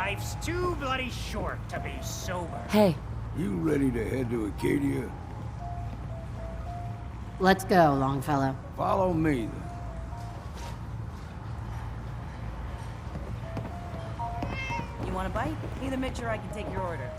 Life's too bloody short to be sober. Hey, You ready to head to Acadia? let's go, Longfellow. Follow me, then. You want a bite? Either Mitch or I can take your order.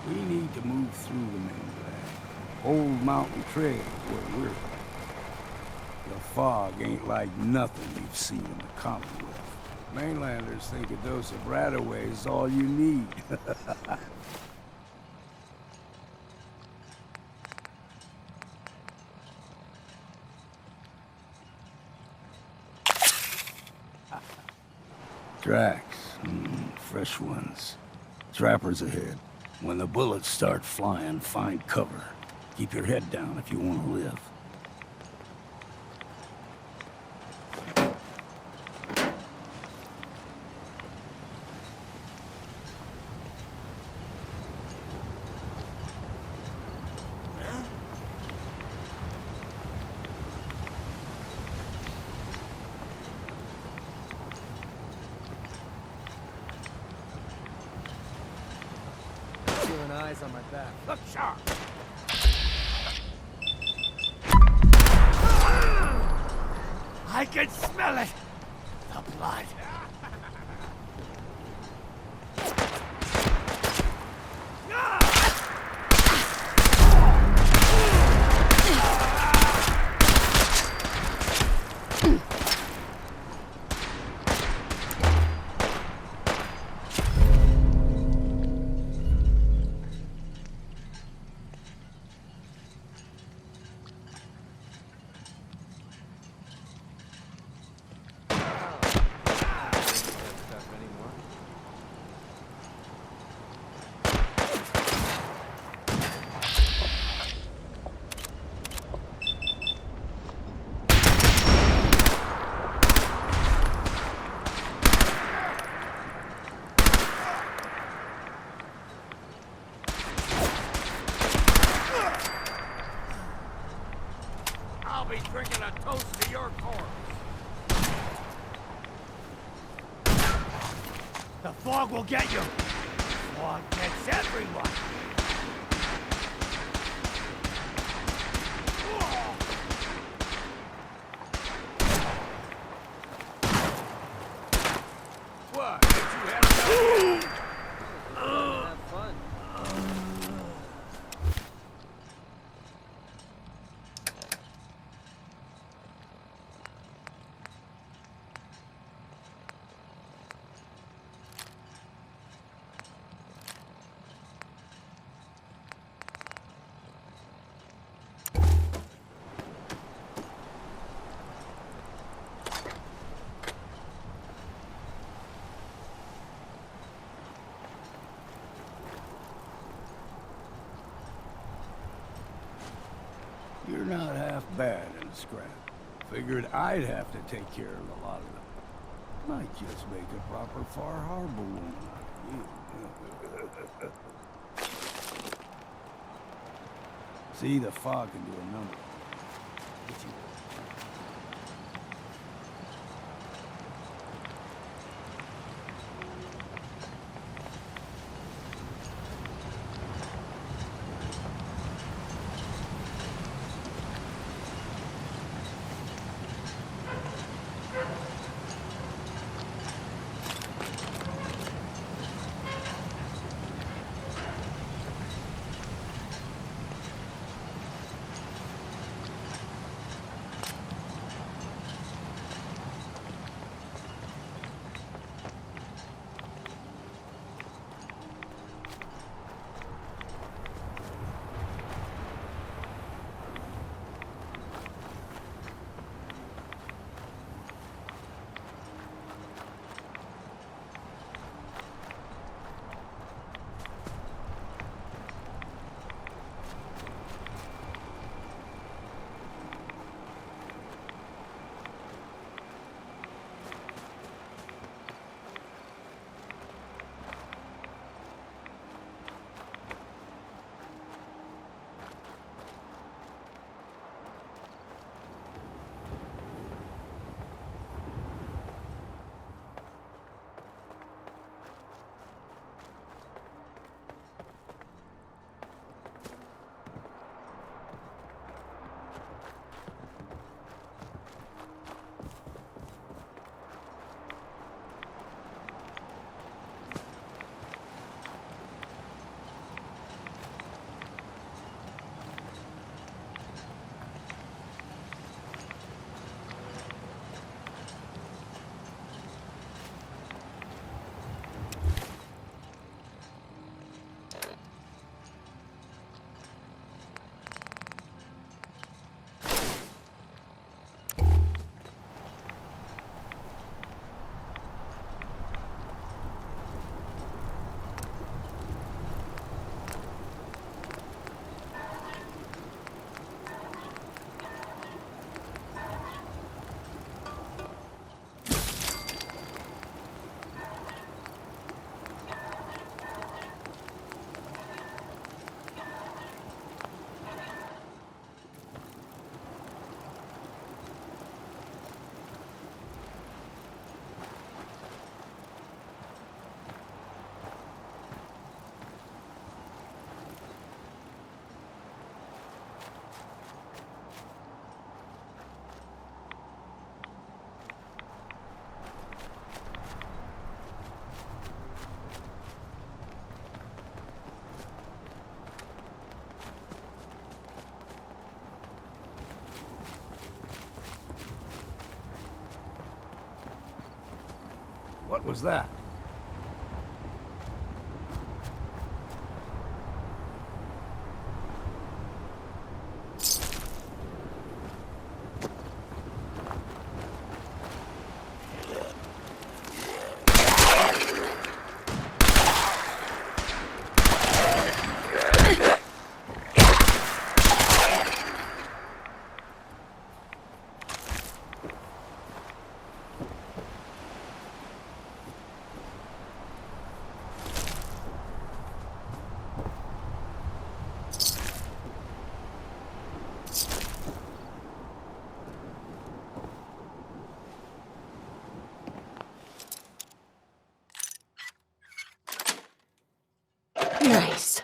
We need to move through the mainland. Old Mountain Trail is where we're at. The fog ain't like nothing you've seen in the Commonwealth. Mainlanders think a dose of Radaway is all you need. Tracks. Fresh ones. Trappers ahead. When the bullets start flying, find cover. Keep your head down if you want to live. Feeling eyes on my back. Look sharp. I can smell it. The blood. I'll be drinking a toast to your corpse. The fog will get you. Fog gets everyone. What? Did you have Have fun. You're not half bad in a scrap. Figured I'd have to take care of a lot of them. Might just make a proper Far Harbor woman out of you. See, the fog can do a number. Get you. What was that? Nice.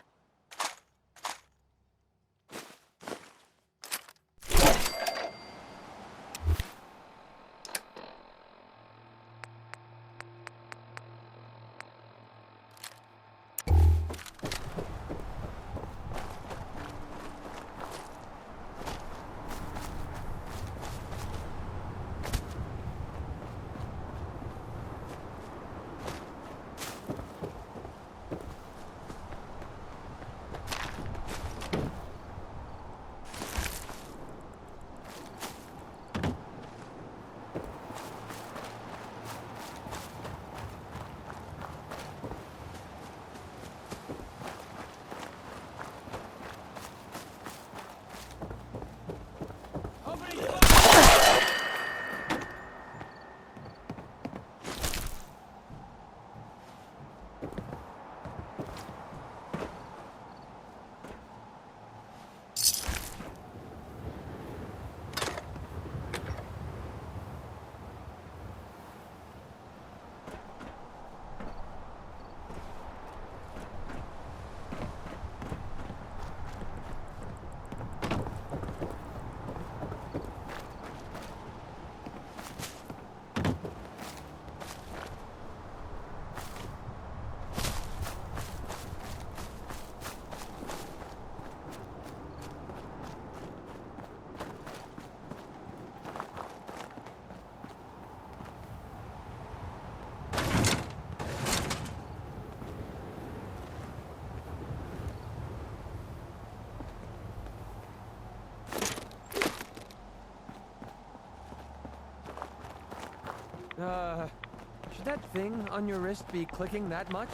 Should that thing on your wrist be clicking that much?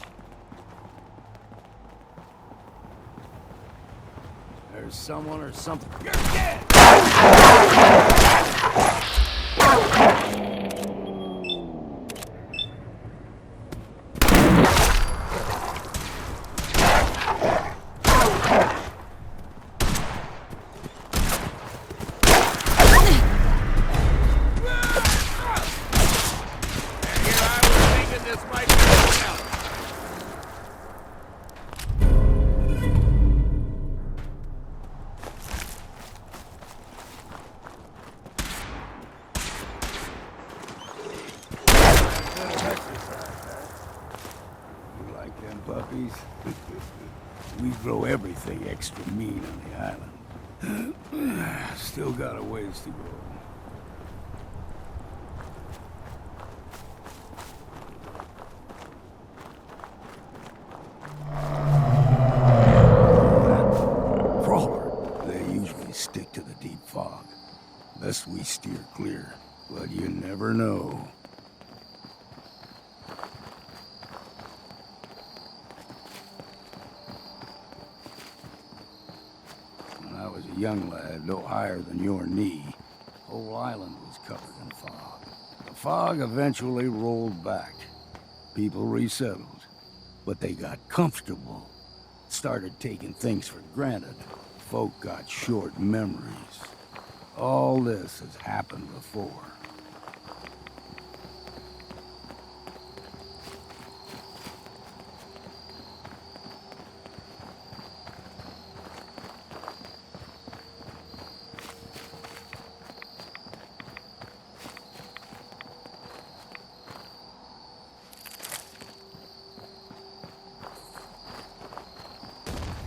There's someone or something. You're puppies. We grow everything extra mean on the island. Still got a ways to go. Crawler, they usually stick to the deep fog. Best we steer clear, but you never know. Young lad, no higher than your knee, whole island was covered in fog. The fog eventually rolled back. People resettled, but they got comfortable. Started taking things for granted. Folk got short memories. All this has happened before.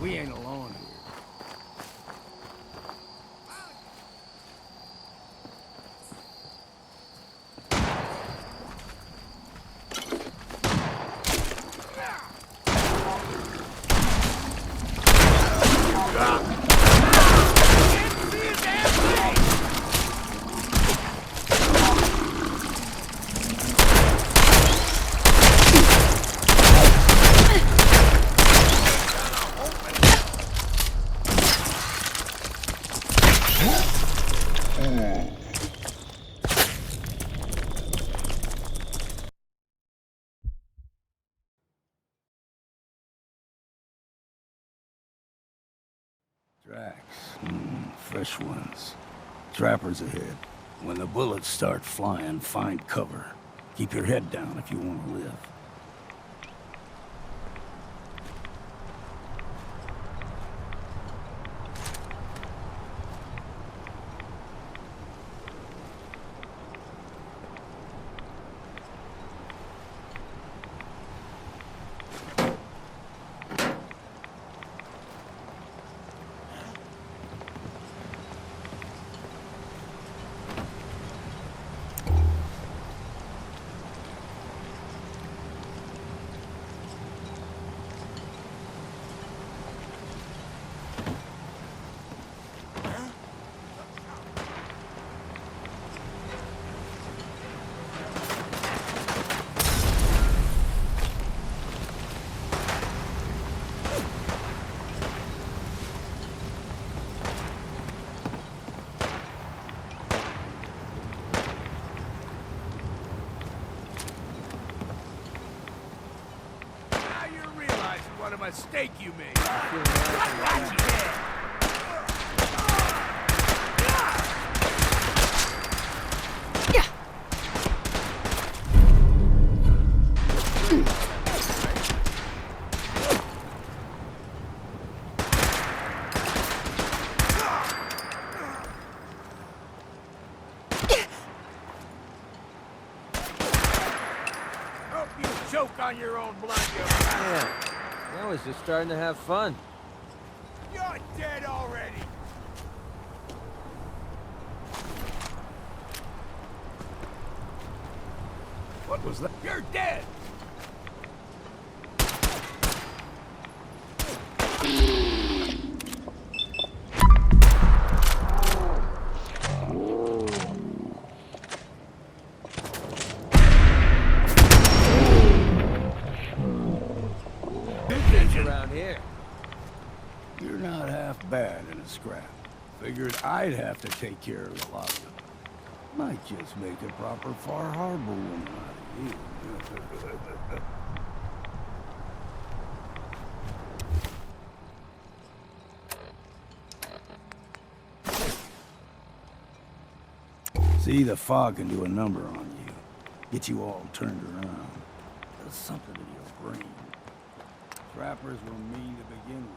We ain't alone here. Tracks. Fresh ones. Trappers ahead. When the bullets start flying, find cover. Keep your head down if you want to live. Now you're realizing what a mistake you made. Hope you choke on your own blood, you bastard. Yeah. I was just starting to have fun. You're dead already. What was that? You're dead. Around here. You're not half bad in a scrap. Figured I'd have to take care of the lot of you. Might just make a proper Far Harbor woman out of you. See, the fog can do a number on you. Get you all turned around. Does something to your brain. Trappers were mean to begin with.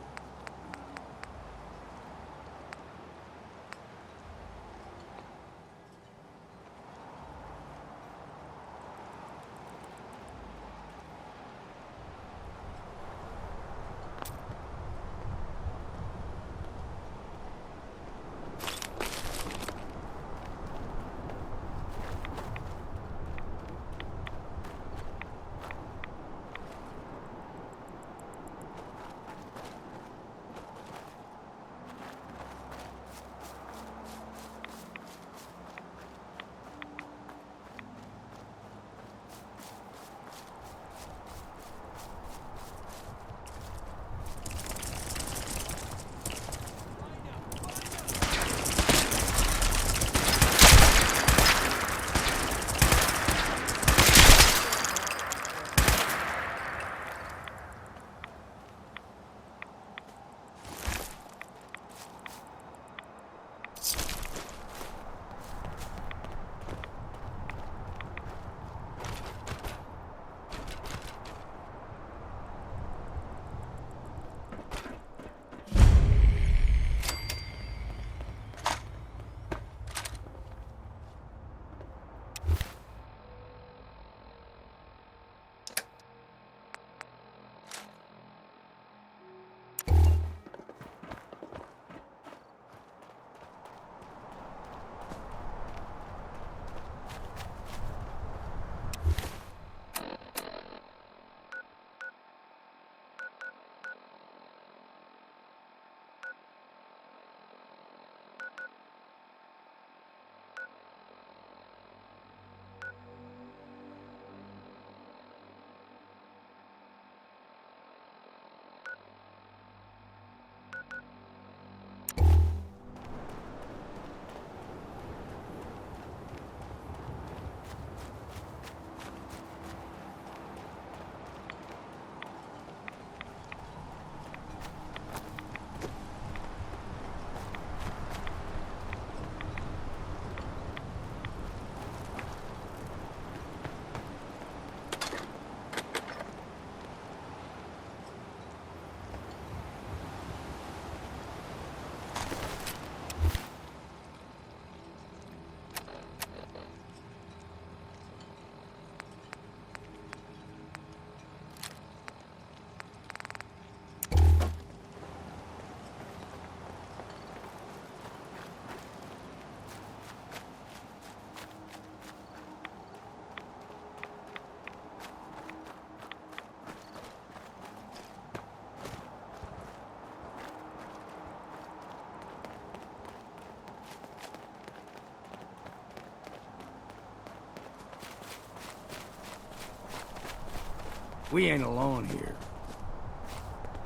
We ain't alone here.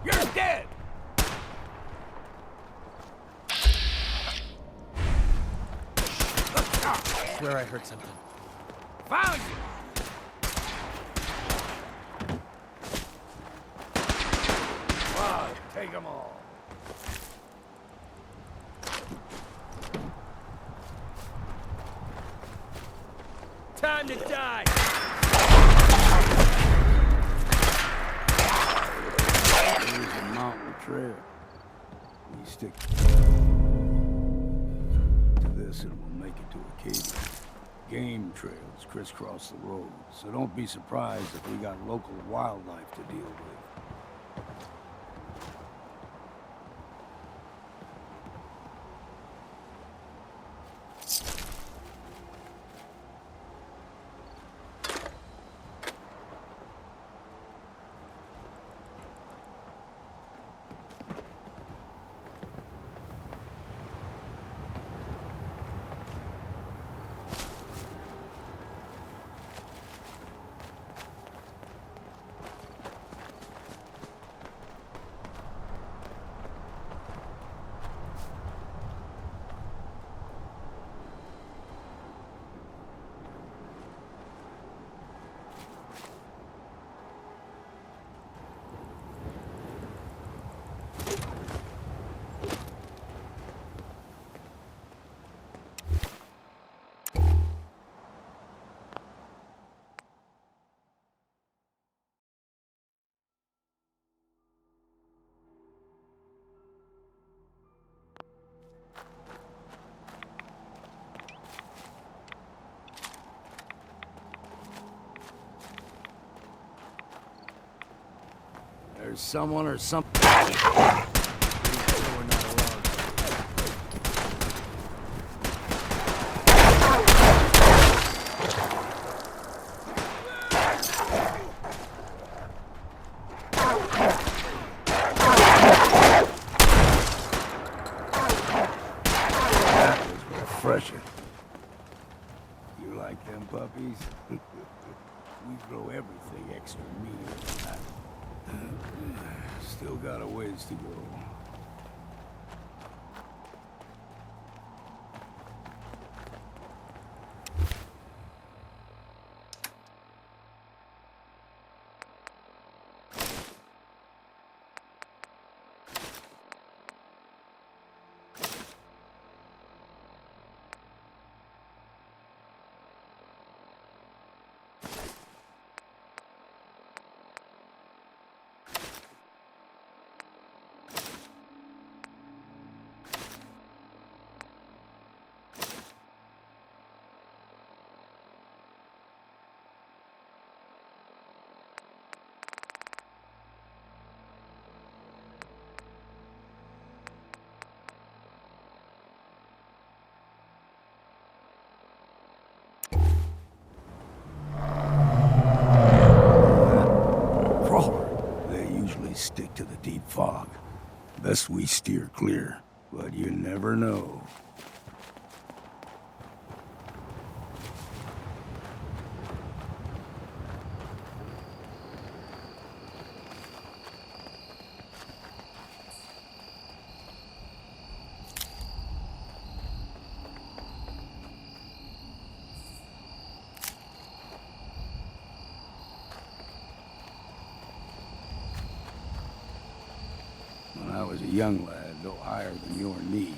You're dead! I swear I heard something. Found you! Wow, take them all. Time to die! There's a mountain trail. We stick to this and we'll make it to Acadia. Game trails crisscross the road, so don't be surprised if we got local wildlife to deal with. There's someone or something. We're not alone. That was refreshing. You like them puppies? We grow everything extra mean. Still got a ways to go. Stick to the deep fog. Best we steer clear, but you never know. When I was a young lad, no higher than your knee,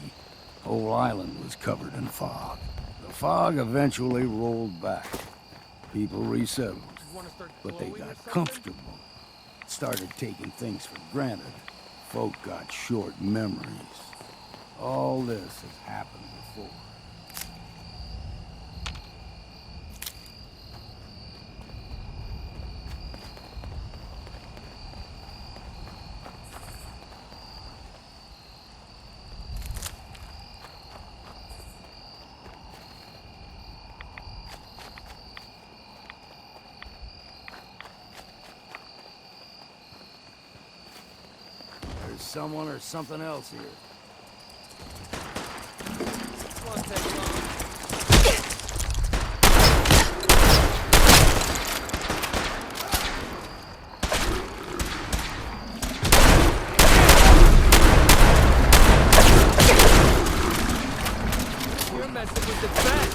whole island was covered in fog. The fog eventually rolled back. People resettled, but they got comfortable. Started taking things for granted. Folk got short memories. All this has happened before. There's someone or something else here. it's back!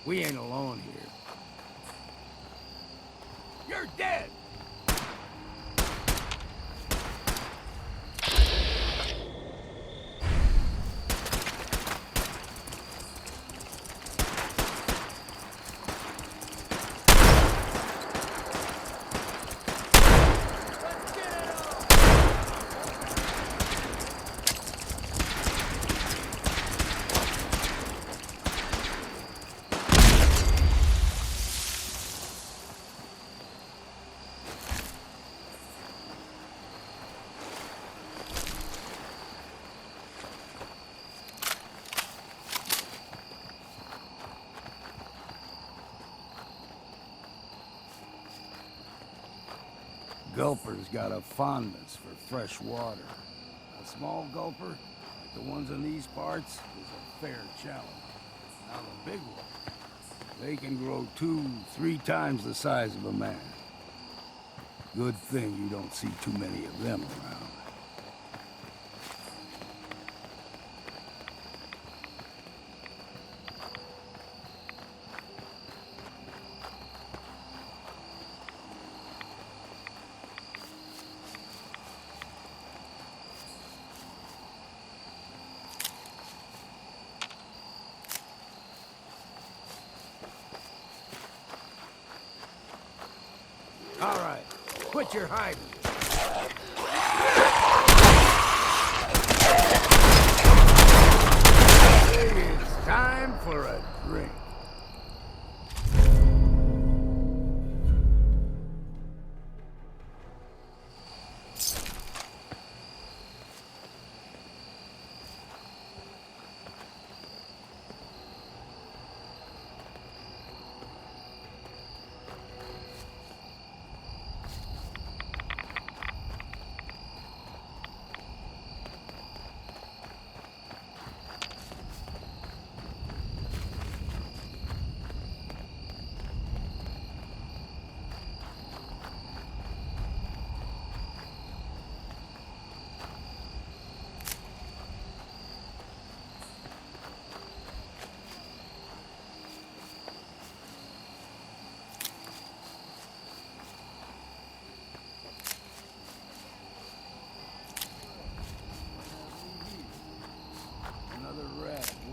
We ain't alone here. You're dead! Gulper's got a fondness for fresh water. A small gulper, like the ones in these parts, is a fair challenge. Now the big ones, they can grow 2-3 times the size of a man. Good thing you don't see too many of them around. All right, quit your hiding. It's time for a drink.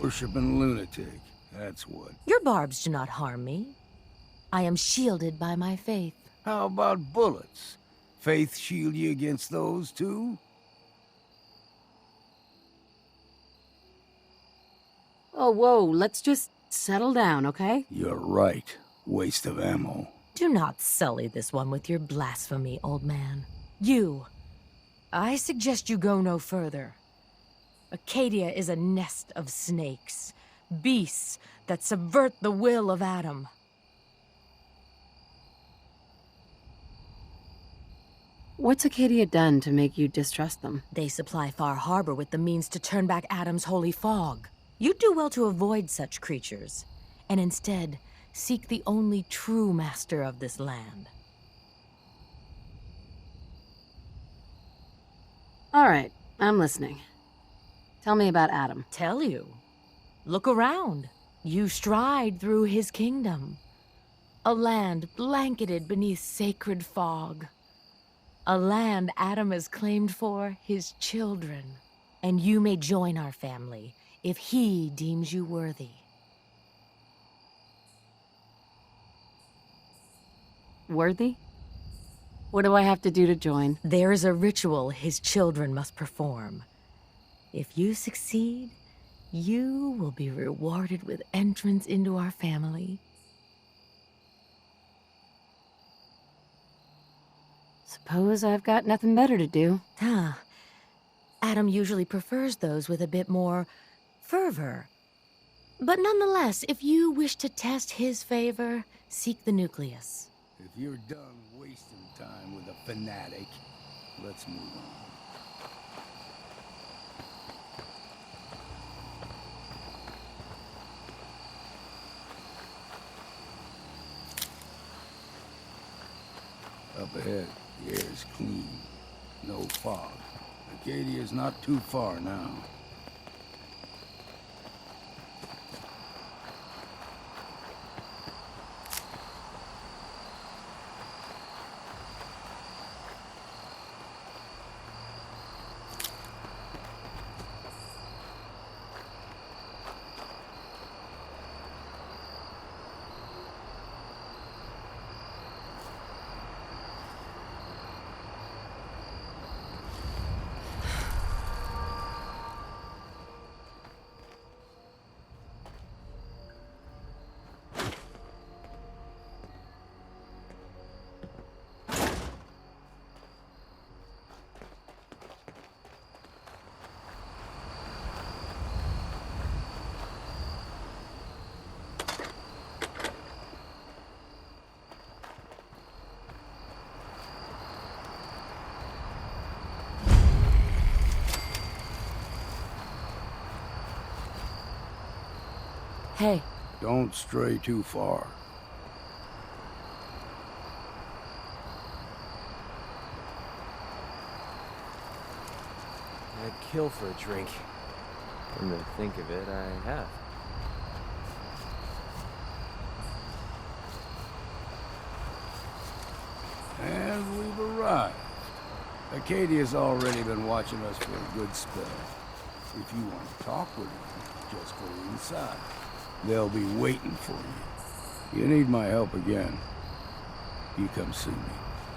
Worshipping lunatic, that's what. Your barbs do not harm me. I am shielded by my faith. How about bullets? Faith shield you against those, too? Oh, whoa, let's just settle down, okay? You're right. Waste of ammo. Do not sully this one with your blasphemy, old man. You. I suggest you go no further. Acadia is a nest of snakes, beasts that subvert the will of Adam. What's Acadia done to make you distrust them? They supply Far Harbor with the means to turn back Adam's holy fog. You'd do well to avoid such creatures, and instead seek the only true master of this land. All right, I'm listening. Tell me about Adam. Tell you. Look around. You stride through his kingdom. A land blanketed beneath sacred fog. A land Adam has claimed for his children. And you may join our family if he deems you worthy. Worthy? What do I have to do to join? There is a ritual his children must perform. If you succeed, you will be rewarded with entrance into our family. Suppose I've got nothing better to do. Adam usually prefers those with a bit more fervor. But nonetheless, if you wish to test his favor, seek the nucleus. If you're done wasting time with a fanatic, let's move on. Up ahead, the air is clean. No fog. Acadia's not too far now. Hey, Don't stray too far. I'd kill for a drink. Come to think of it, I have. And we've arrived. Acadia's already been watching us for a good spell. If you want to talk with them, just go inside. They'll be waiting for you. You need my help again, you come see me.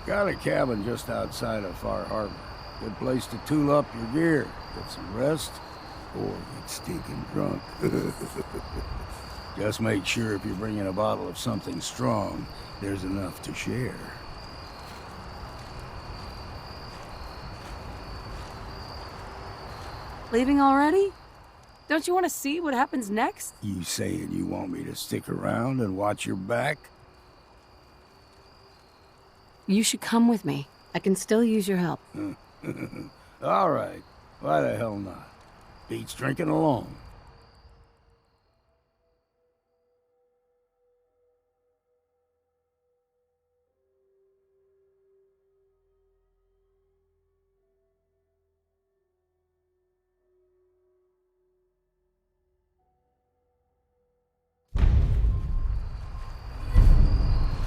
Got a cabin just outside of Far Harbor. Good place to tool up your gear, get some rest, or get stinking drunk. Just make sure if you're bringing a bottle of something strong, there's enough to share. leaving already? Don't you want to see what happens next? You saying you want me to stick around and watch your back? You should come with me. I can still use your help. All right. Why the hell not? Beats drinking alone.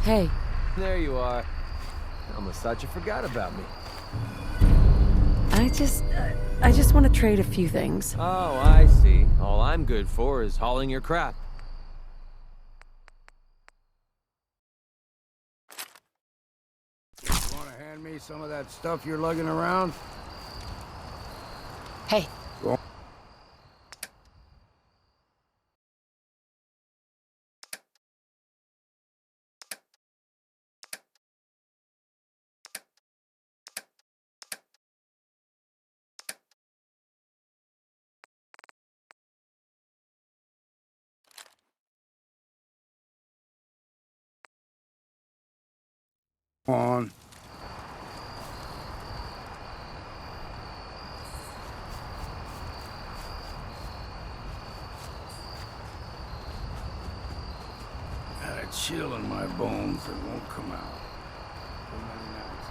Hey, There you are. I almost thought you forgot about me. I just want to trade a few things. Oh, I see. All I'm good for is hauling your crap. You want to hand me some of that stuff you're lugging around? Hey, Go on. Got a chill in my bones that won't come out. Too many nights.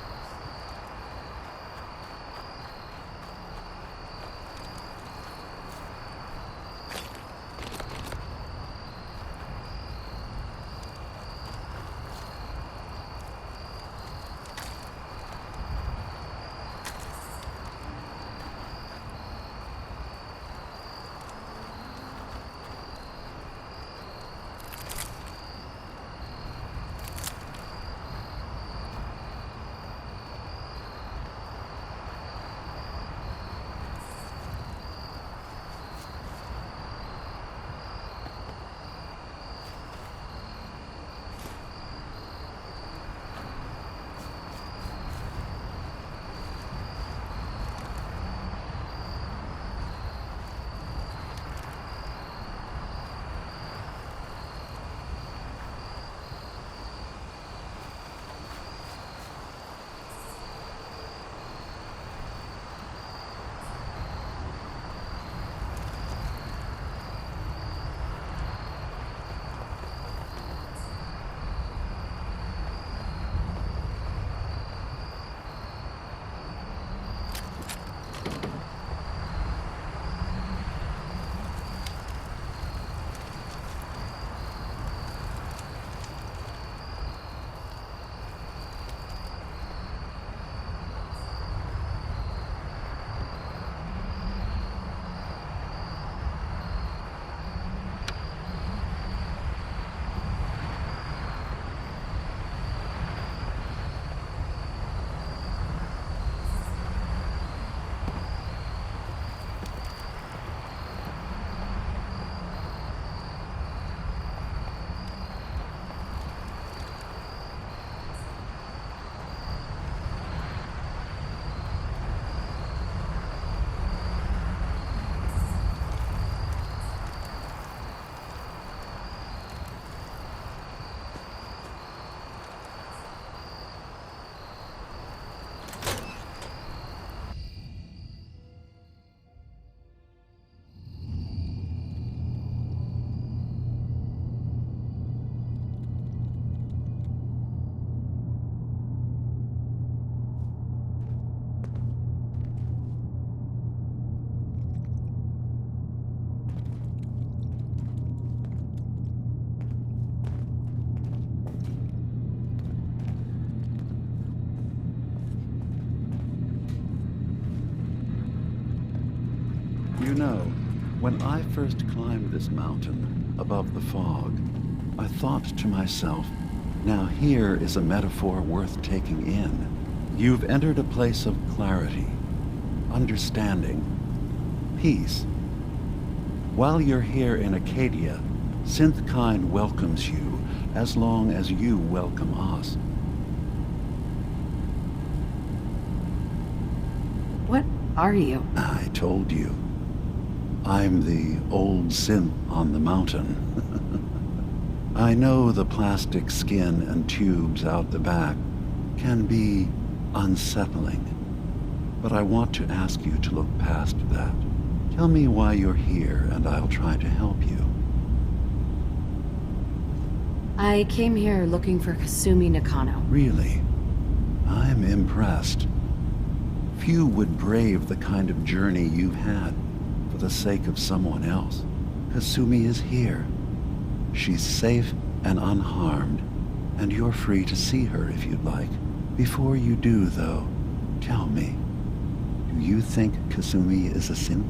You know, when I first climbed this mountain above the fog, I thought to myself, now here is a metaphor worth taking in. You've entered a place of clarity, understanding, peace. While you're here in Acadia, Synthkind welcomes you as long as you welcome us. What are you? I told you. I'm the old synth on the mountain. I know the plastic skin and tubes out the back can be unsettling, but I want to ask you to look past that. Tell me why you're here, and I'll try to help you. I came here looking for Kasumi Nakano. Really? I'm impressed. Few would brave the kind of journey you've had for the sake of someone else. Kasumi is here. She's safe and unharmed, and you're free to see her if you'd like. Before you do, though, tell me, do you think Kasumi is a synth?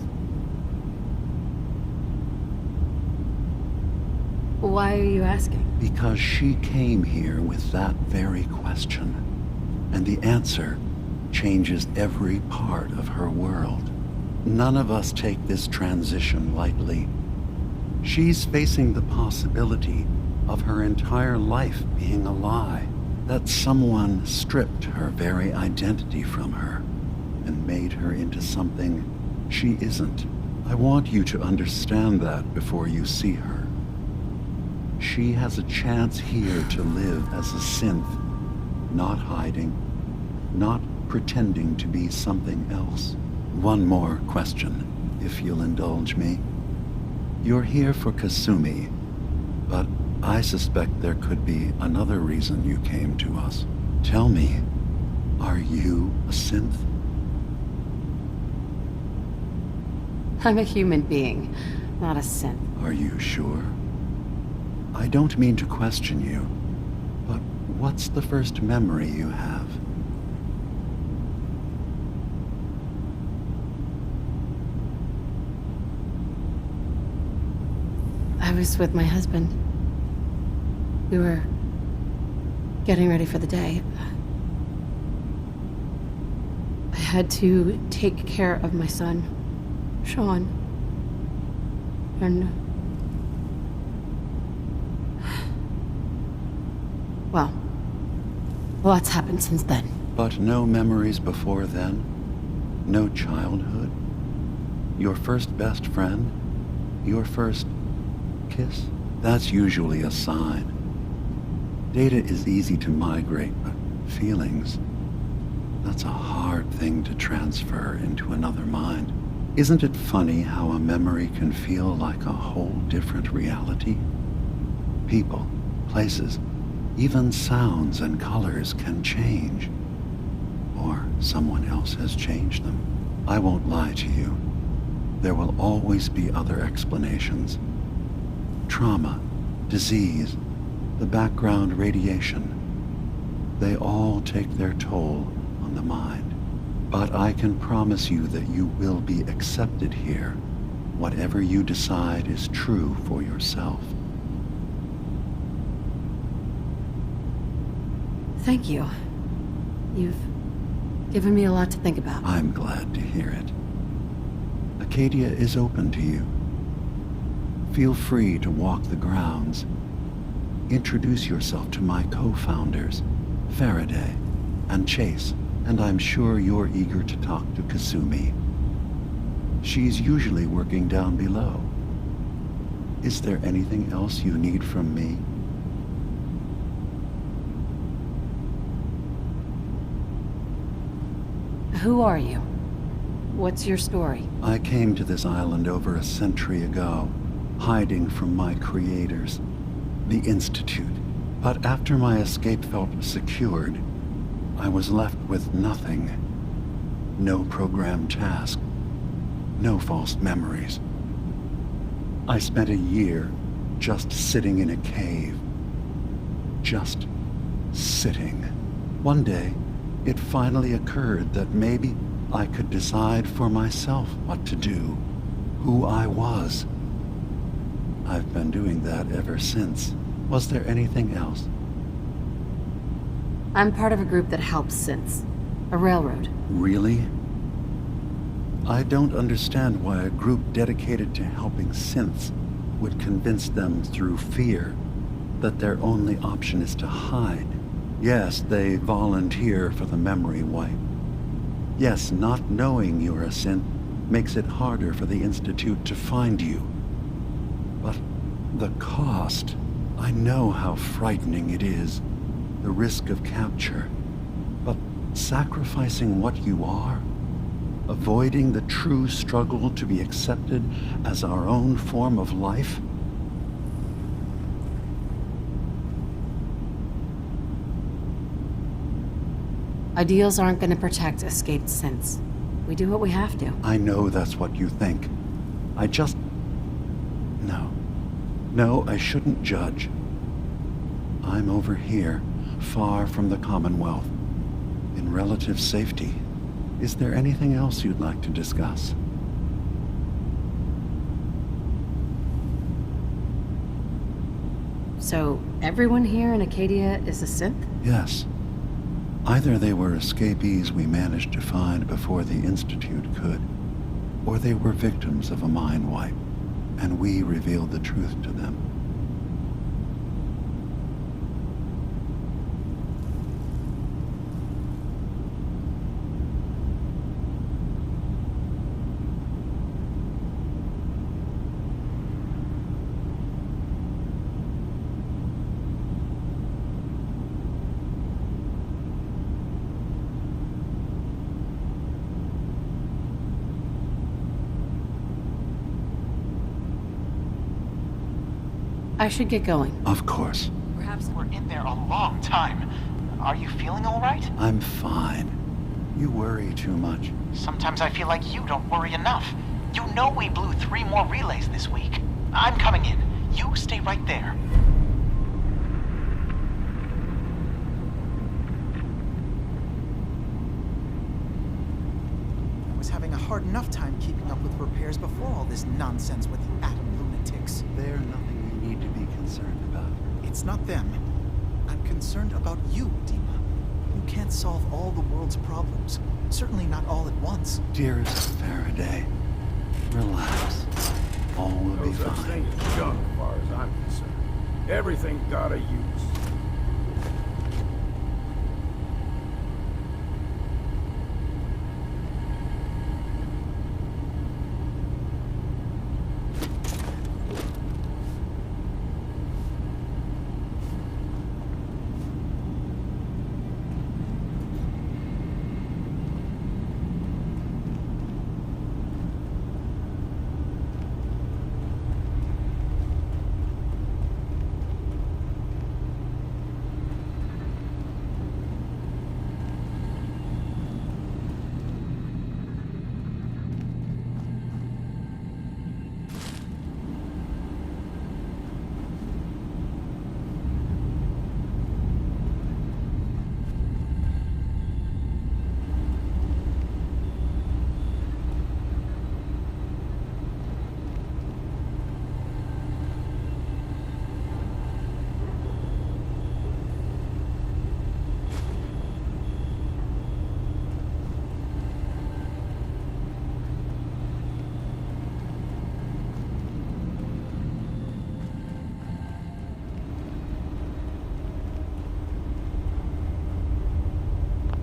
Why are you asking? Because she came here with that very question, and the answer changes every part of her world. None of us take this transition lightly. She's facing the possibility of her entire life being a lie, that someone stripped her very identity from her and made her into something she isn't. I want you to understand that before you see her. She has a chance here to live as a synth, not hiding, not pretending to be something else. One more question, if you'll indulge me. You're here for Kasumi, but I suspect there could be another reason you came to us. Tell me, are you a synth? I'm a human being, not a synth. Are you sure? I don't mean to question you, but what's the first memory you have? I was with my husband. We were getting ready for the day. I had to take care of my son, Sean. And well, lots happened since then. But no memories before then? No childhood? Your first best friend? Your first kiss? That's usually a sign. Data is easy to migrate, but feelings, that's a hard thing to transfer into another mind. Isn't it funny how a memory can feel like a whole different reality? People, places, even sounds and colors can change. Or someone else has changed them. I won't lie to you. There will always be other explanations. Trauma, disease, the background radiation. They all take their toll on the mind. But I can promise you that you will be accepted here, whatever you decide is true for yourself. Thank you. You've given me a lot to think about. I'm glad to hear it. Acadia is open to you. Feel free to walk the grounds. Introduce yourself to my co-founders, Faraday and Chase, and I'm sure you're eager to talk to Kasumi. She's usually working down below. Is there anything else you need from me? Who are you? What's your story? I came to this island over a century ago, hiding from my creators, the Institute. But after my escape felt secured, I was left with nothing. No programmed task. No false memories. I spent a year just sitting in a cave. Just sitting. One day, it finally occurred that maybe I could decide for myself what to do, who I was. I've been doing that ever since. Was there anything else? I'm part of a group that helps synths. A railroad. Really? I don't understand why a group dedicated to helping synths would convince them through fear that their only option is to hide. Yes, they volunteer for the memory wipe. Yes, not knowing you're a synth makes it harder for the Institute to find you. But the cost, I know how frightening it is, the risk of capture. But sacrificing what you are, avoiding the true struggle to be accepted as our own form of life? Ideals aren't going to protect escaped synths. We do what we have to. I know that's what you think. I just... No. No, I shouldn't judge. I'm over here, far from the Commonwealth, in relative safety. Is there anything else you'd like to discuss? So, everyone here in Acadia is a synth? Yes. Either they were escapees we managed to find before the Institute could, or they were victims of a mind wipe, and we revealed the truth to them. I should get going. Of course. Perhaps we're in there a long time. Are you feeling all right? I'm fine. You worry too much. Sometimes I feel like you don't worry enough. You know we blew 3 more relays this week. I'm coming in. You stay right there. I was having a hard enough time keeping up with repairs before all this nonsense with the atom lunatics. They're nothing you need to be concerned about. It's not them. I'm concerned about you, Dima. You can't solve all the world's problems. Certainly not all at once. Dearest Faraday, relax. All will be No such fine. thing as junk, as far as I'm concerned. Everything got a use.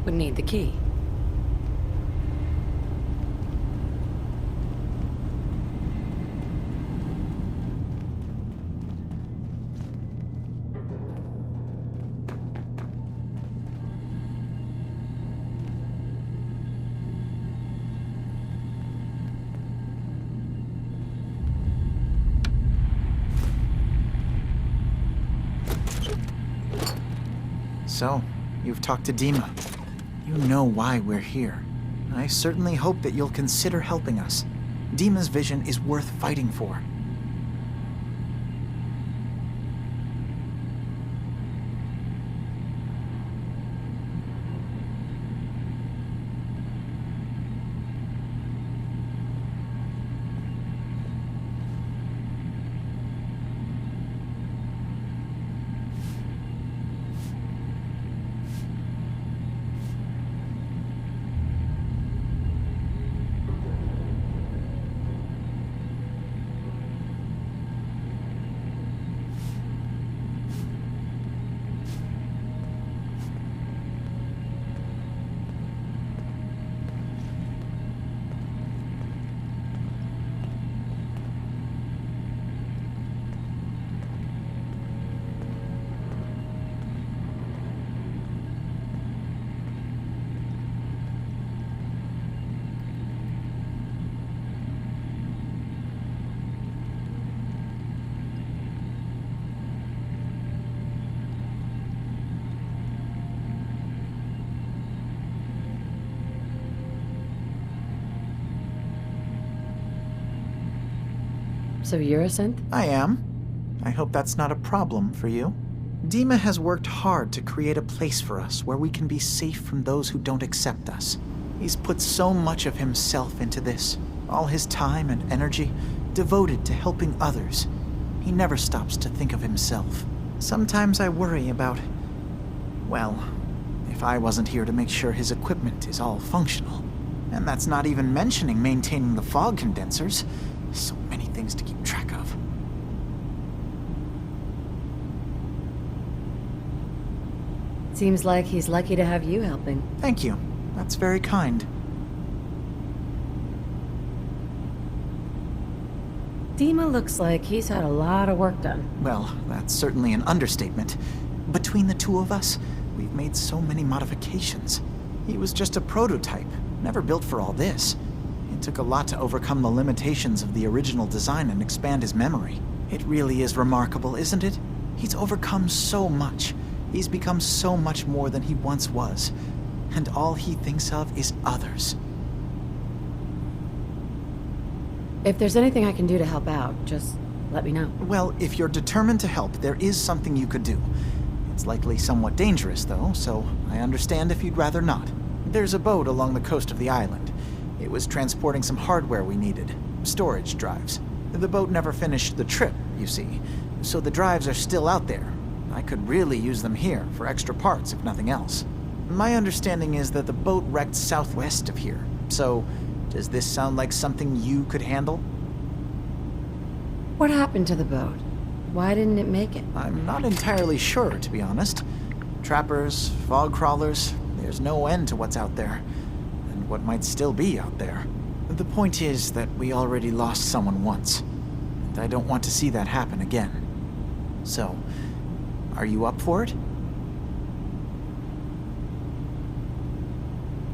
Would need the key. So, you've talked to Dima. You know why we're here. I certainly hope that you'll consider helping us. Dima's vision is worth fighting for. So you're a synth? I am. I hope that's not a problem for you. Dima has worked hard to create a place for us where we can be safe from those who don't accept us. He's put so much of himself into this, all his time and energy devoted to helping others. He never stops to think of himself. Sometimes I worry about, well, if I wasn't here to make sure his equipment is all functional. And that's not even mentioning maintaining the fog condensers. So many things to keep track of. Seems like he's lucky to have you helping. Thank you. That's very kind. Dima looks like he's had a lot of work done. Well, that's certainly an understatement. Between the two of us, we've made so many modifications. He was just a prototype, never built for all this. It took a lot to overcome the limitations of the original design and expand his memory. It really is remarkable, isn't it? He's overcome so much. He's become so much more than he once was. And all he thinks of is others. If there's anything I can do to help out, just let me know. Well, if you're determined to help, there is something you could do. It's likely somewhat dangerous, though, so I understand if you'd rather not. There's a boat along the coast of the island. It was transporting some hardware we needed. Storage drives. The boat never finished the trip, you see, so the drives are still out there. I could really use them here for extra parts, if nothing else. My understanding is that the boat wrecked southwest of here, so does this sound like something you could handle? What happened to the boat? Why didn't it make it? I'm not entirely sure, to be honest. Trappers, fog crawlers, there's no end to what's out there, and what might still be out there. The point is that we already lost someone once, and I don't want to see that happen again. So, are you up for it?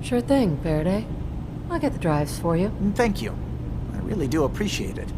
Sure thing, Faraday. I'll get the drives for you. Thank you. I really do appreciate it.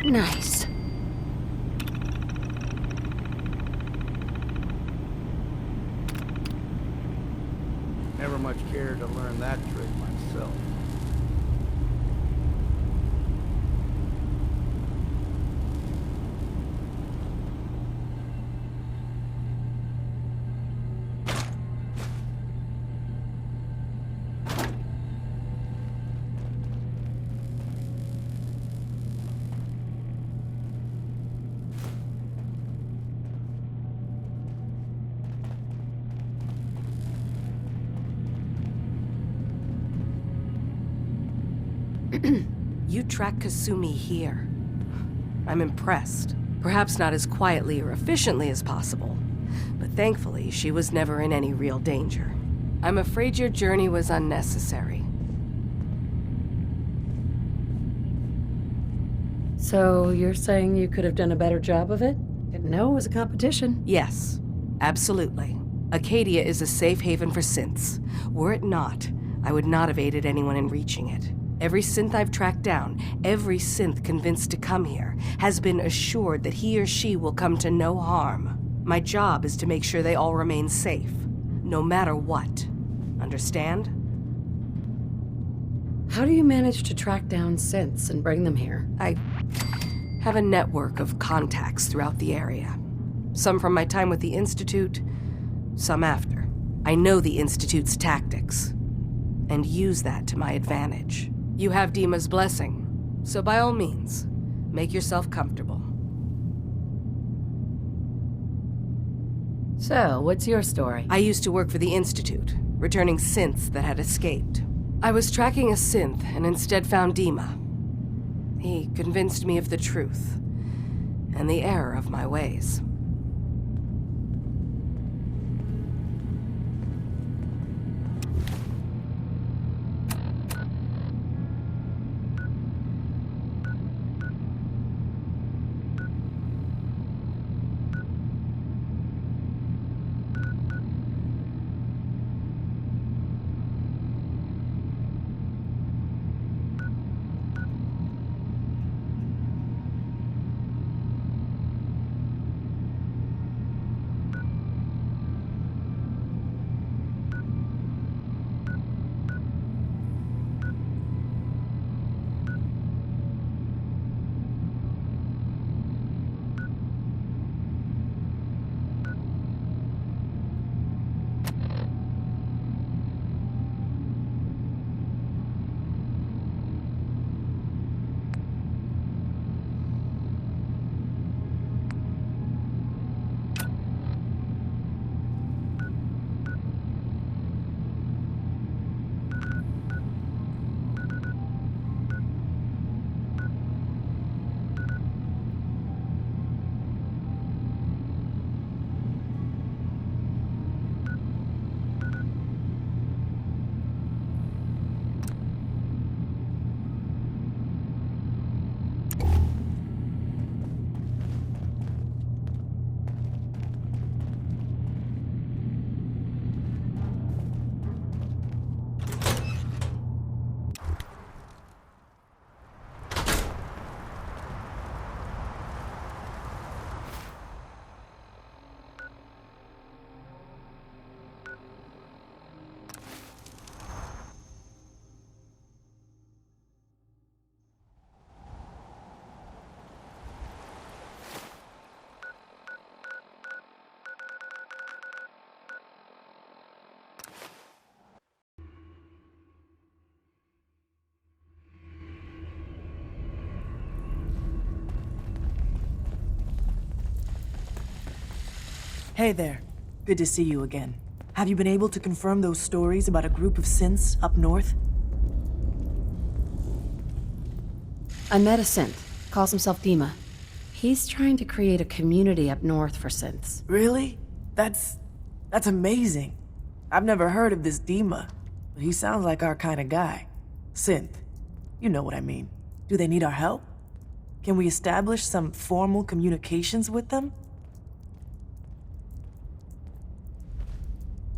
Nice. Never much cared to learn that trick myself. You track Kasumi here. I'm impressed. Perhaps not as quietly or efficiently as possible, but thankfully she was never in any real danger. I'm afraid your journey was unnecessary. So you're saying you could have done a better job of it? Didn't know it was a competition. Yes, absolutely. Acadia is a safe haven for synths. Were it not, I would not have aided anyone in reaching it. Every synth I've tracked down, every synth convinced to come here, has been assured that he or she will come to no harm. My job is to make sure they all remain safe, no matter what. Understand? How do you manage to track down synths and bring them here? I have a network of contacts throughout the area. Some from my time with the Institute, some after. I know the Institute's tactics, and use that to my advantage. You have Dima's blessing, so by all means, make yourself comfortable. So, what's your story? I used to work for the Institute, returning synths that had escaped. I was tracking a synth and instead found Dima. He convinced me of the truth and the error of my ways. Hey there. Good to see you again. Have you been able to confirm those stories about a group of synths up north? I met a synth. Calls himself Dima. He's trying to create a community up north for synths. Really? That's amazing. I've never heard of this Dima, but he sounds like our kind of guy. Synth. You know what I mean. Do they need our help? Can we establish some formal communications with them?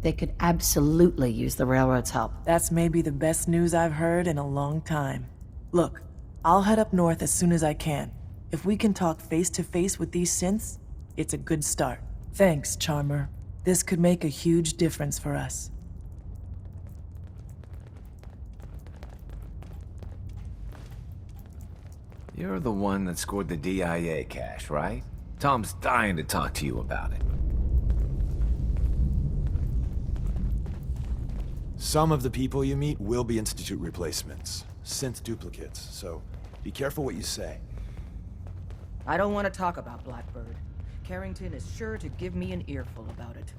They could absolutely use the railroad's help. That's maybe the best news I've heard in a long time. Look, I'll head up north as soon as I can. If we can talk face to face with these synths, it's a good start. Thanks, Charmer. This could make a huge difference for us. You're the one that scored the DIA cache, right? Tom's dying to talk to you about it. Some of the people you meet will be Institute replacements, synth duplicates, so be careful what you say. I don't want to talk about Blackbird. Carrington is sure to give me an earful about it.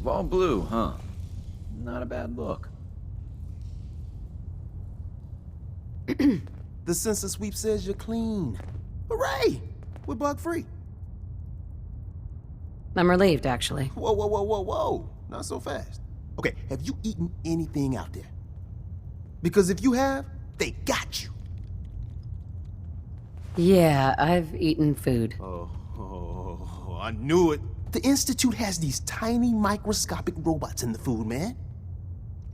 All blue, huh? Not a bad look. The sensor sweep says you're clean. Hooray! We're bug-free. I'm relieved, actually. Whoa, whoa, whoa, whoa, whoa. Not so fast. Okay, have you eaten anything out there? Because if you have, they got you. Yeah, I've eaten food. Oh, I knew it. The Institute has these tiny microscopic robots in the food, man.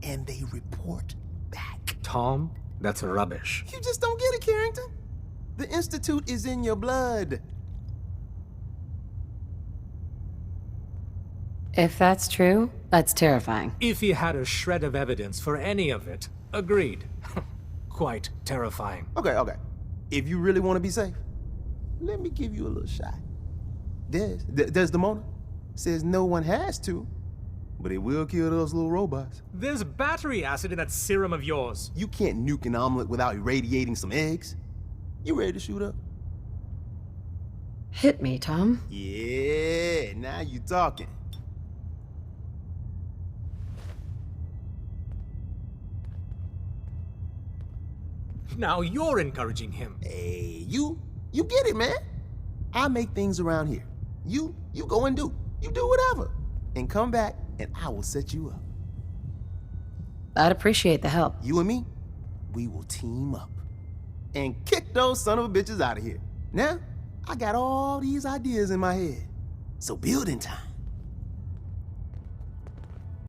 And they report back. Tom, that's rubbish. You just don't get it, Carrington. The Institute is in your blood. If that's true, that's terrifying. If he had a shred of evidence for any of it, agreed. Quite terrifying. Okay. If you really want to be safe, let me give you a little shot. Desdemona says no one has to, but it will kill those little robots. There's battery acid in that serum of yours. You can't nuke an omelet without irradiating some eggs. You ready to shoot up? Hit me, Tom. Yeah, now you talking. Now you're encouraging him. Hey, you get it, man. I make things around here. You go and do. You do whatever. And come back, and I will set you up. I'd appreciate the help. You and me, we will team up. And kick those son of a bitches out of here. Now, I got all these ideas in my head. So building time.